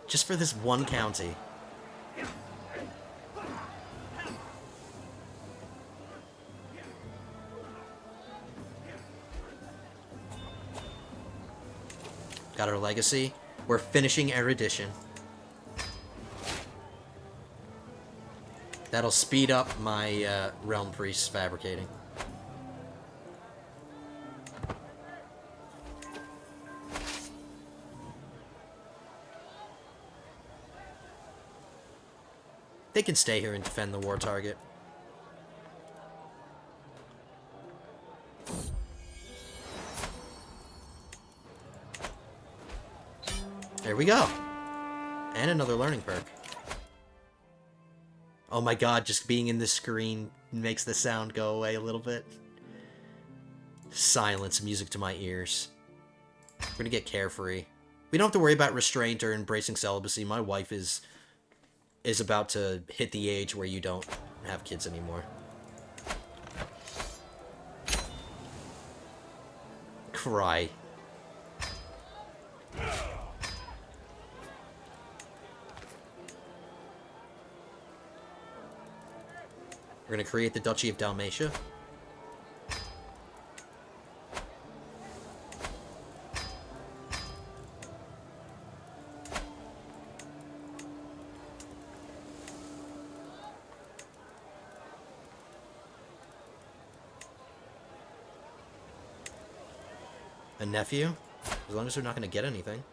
Just for this one county. Got our legacy. We're finishing erudition. That'll speed up my realm priests fabricating. They can stay here and defend the war target. There we go. And another learning perk. Oh my god, just being in this screen makes the sound go away a little bit. Silence, music to my ears. We're gonna get carefree. We don't have to worry about restraint or embracing celibacy. My wife is about to hit the age where you don't have kids anymore. Cry. We're gonna create the Duchy of Dalmatia. A nephew? As long as they're not gonna get anything.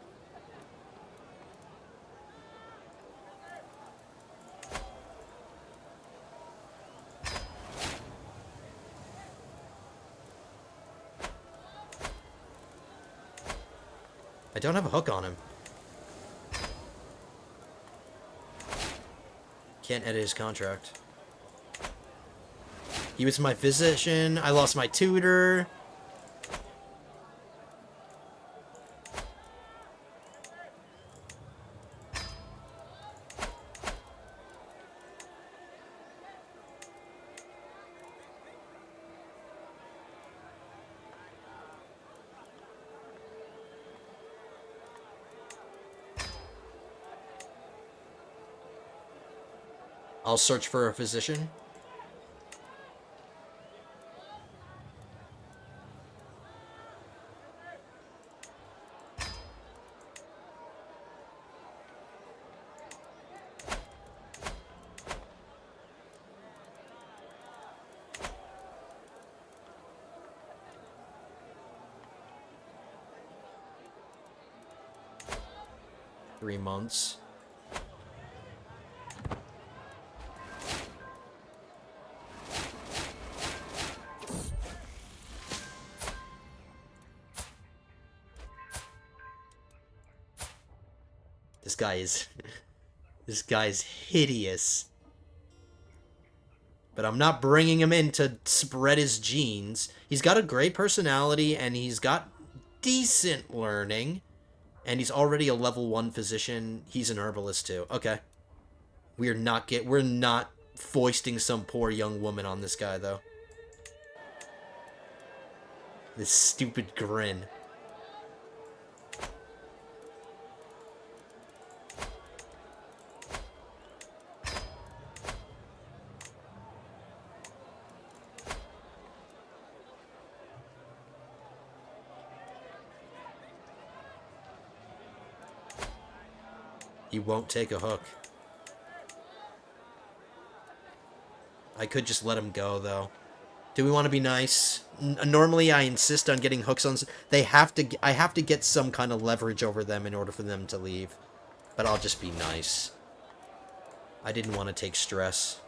I don't have a hook on him. Can't edit his contract. He was my physician. I lost my tutor. I'll search for a physician. Three months. This guy is hideous. But I'm not bringing him in to spread his genes. He's got a great personality, and he's got decent learning. And he's already a level 1 physician. He's an herbalist, too. Okay. We're not foisting some poor young woman on this guy, though. This stupid grin. He won't take a hook. I could just let him go, though. Do we want to be nice? Normally, I insist on getting hooks on... I have to get some kind of leverage over them in order for them to leave. But I'll just be nice. I didn't want to take stress.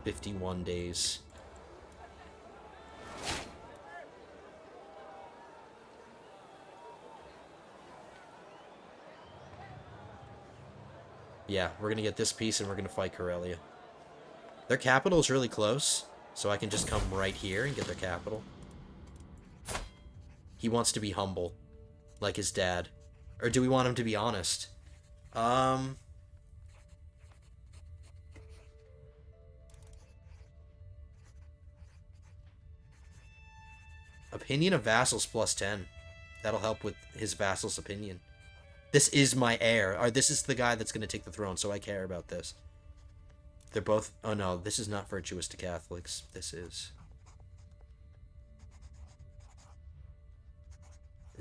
"51 days. Yeah, we're gonna get this piece and we're gonna fight Karelia. Their capital is really close, so I can just come right here and get their capital. He wants to be humble, like his dad. Or do we want him to be honest? Opinion of vassals +10. That'll help with his vassal's opinion. This is my heir. Or this is the guy that's going to take the throne, so I care about this. They're both... Oh, no. This is not virtuous to Catholics. This is...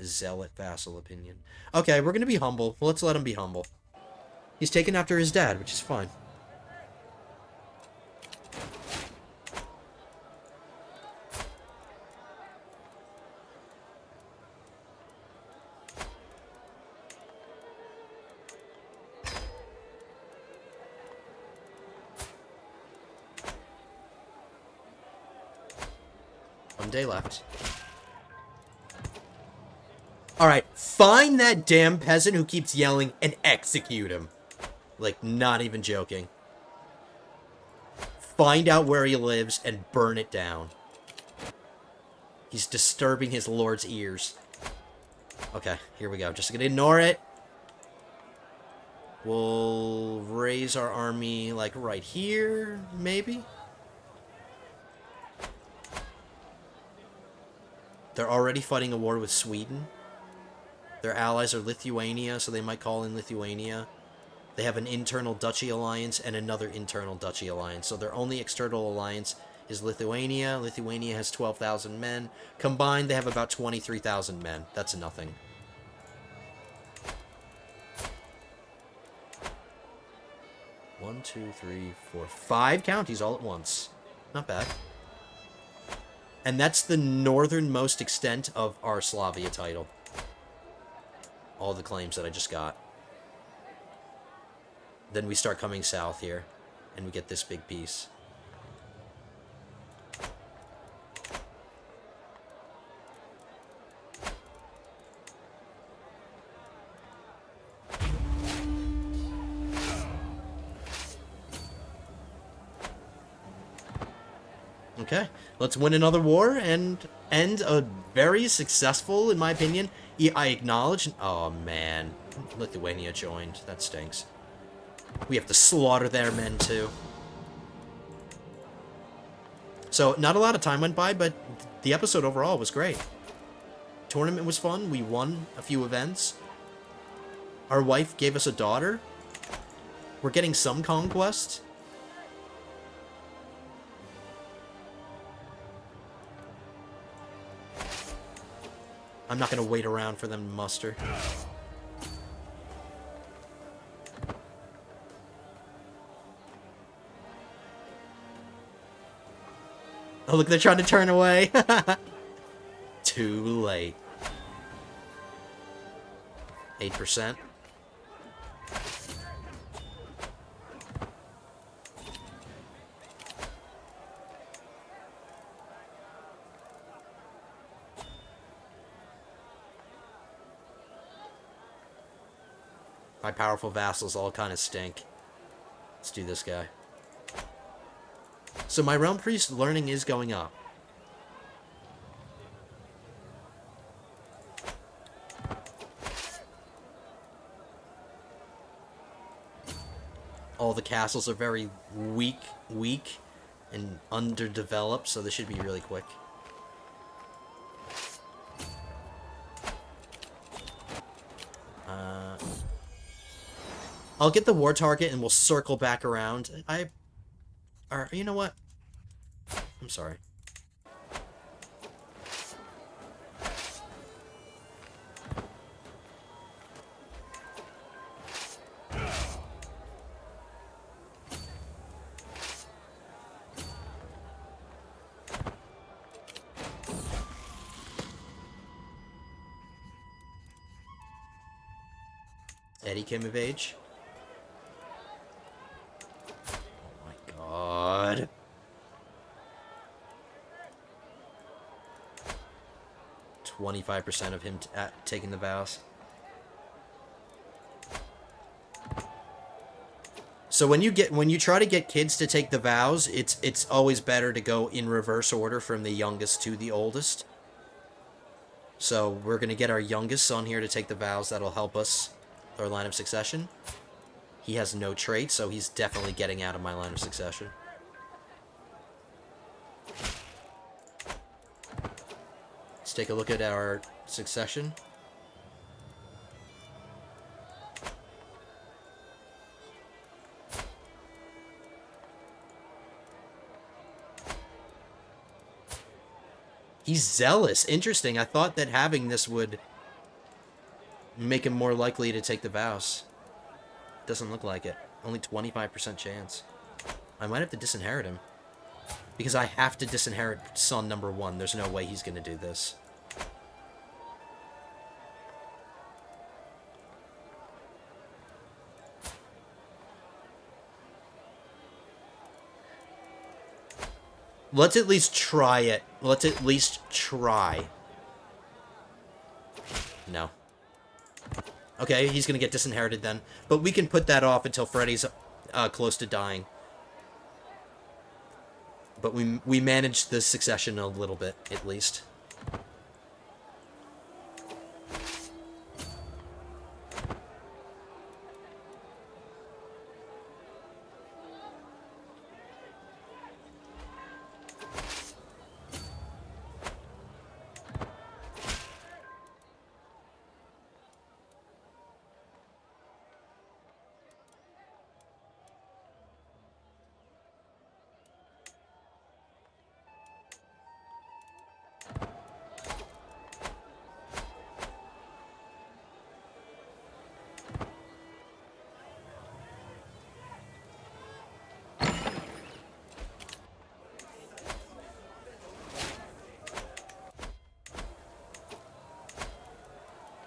zealot vassal opinion. Okay, we're going to be humble. Let's let him be humble. He's taken after his dad, which is fine. One day left. Alright, find that damn peasant who keeps yelling and execute him. Like, not even joking. Find out where he lives and burn it down. He's disturbing his lord's ears. Okay, here we go. Just gonna ignore it. We'll raise our army, like, right here, maybe? They're already fighting a war with Sweden. Their allies are Lithuania, so they might call in Lithuania. They have an internal duchy alliance and another internal duchy alliance. So their only external alliance is Lithuania. Lithuania has 12,000 men. Combined, they have about 23,000 men. That's nothing. One, two, three, four, 5 counties all at once. Not bad. And that's the northernmost extent of our Slavia title. All the claims that I just got. Then we start coming south here, and we get this big piece. Okay, let's win another war and end a very successful, in my opinion. I acknowledge... Oh, man. Lithuania joined. That stinks. We have to slaughter their men, too. So, not a lot of time went by, but the episode overall was great. Tournament was fun. We won a few events. Our wife gave us a daughter. We're getting some conquest. I'm not going to wait around for them to muster. Oh, look, they're trying to turn away. Too late. 8%. My powerful vassals all kind of stink. Let's do this guy. So my realm priest learning is going up. All the castles are very weak and underdeveloped, so this should be really quick. I'll get the war target and we'll circle back around. Or, you know what? I'm sorry. Eddie came of age. Oh my god. 25% of him taking the vows. So when you try to get kids to take the vows, it's always better to go in reverse order from the youngest to the oldest. So we're going to get our youngest on here to take the vows. That'll help us with our line of succession. He has no traits, so he's definitely getting out of my line of succession. Let's take a look at our succession. He's zealous. Interesting. I thought that having this would make him more likely to take the vows. Doesn't look like it. Only 25% chance. I might have to disinherit him. Because I have to disinherit son number 1. There's no way he's going to do this. Let's at least try it. Let's at least try. No. Okay, he's gonna get disinherited then. But we can put that off until Freddy's close to dying. But we managed the succession a little bit, at least.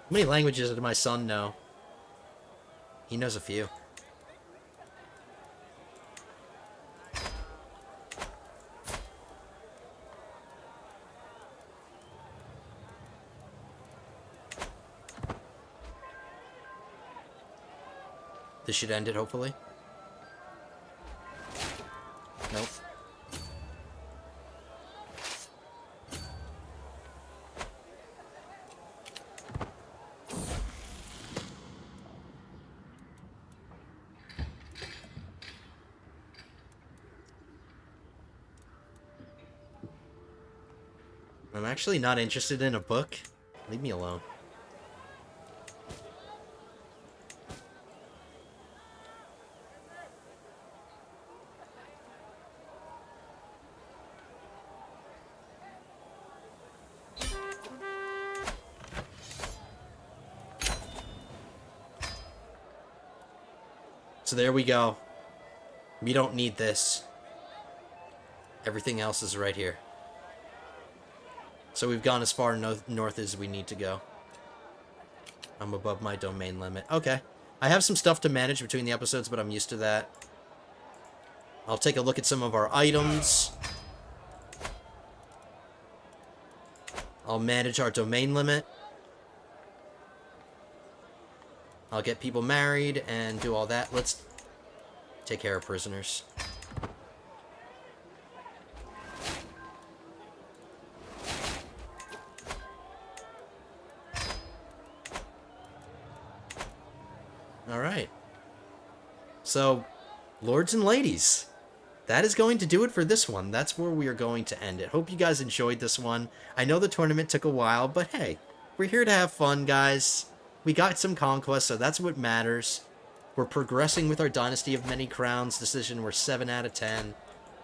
How many languages does my son know? He knows a few. This should end it, hopefully. Nope. I'm actually not interested in a book. Leave me alone. So there we go. We don't need this. Everything else is right here. So we've gone as far north as we need to go. I'm above my domain limit. Okay. I have some stuff to manage between the episodes, but I'm used to that. I'll take a look at some of our items. I'll manage our domain limit. I'll get people married and do all that. Let's take care of prisoners. Alright. So, lords and ladies, that is going to do it for this one. That's where we are going to end it. Hope you guys enjoyed this one. I know the tournament took a while, but hey, we're here to have fun, guys. We got some conquests, so that's what matters. We're progressing with our Dynasty of Many Crowns decision. We're 7 out of 10.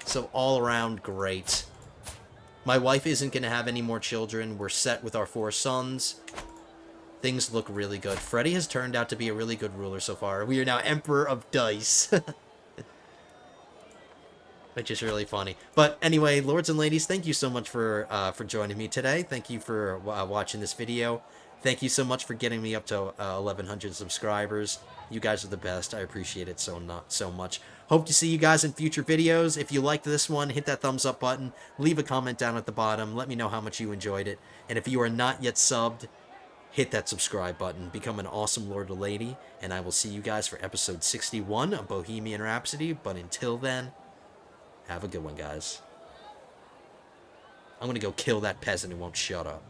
So all around, great. My wife isn't going to have any more children. We're set with our 4 sons. Things look really good. Freddy has turned out to be a really good ruler so far. We are now Emperor of Dice. Which is really funny. But anyway, lords and ladies, thank you so much for joining me today. Thank you for watching this video. Thank you so much for getting me up to 1,100 subscribers. You guys are the best. I appreciate it so much. Hope to see you guys in future videos. If you liked this one, hit that thumbs up button. Leave a comment down at the bottom. Let me know how much you enjoyed it. And if you are not yet subbed, hit that subscribe button. Become an awesome Lord or Lady. And I will see you guys for episode 61 of Bohemian Rhapsody. But until then, have a good one, guys. I'm gonna go kill that peasant who won't shut up.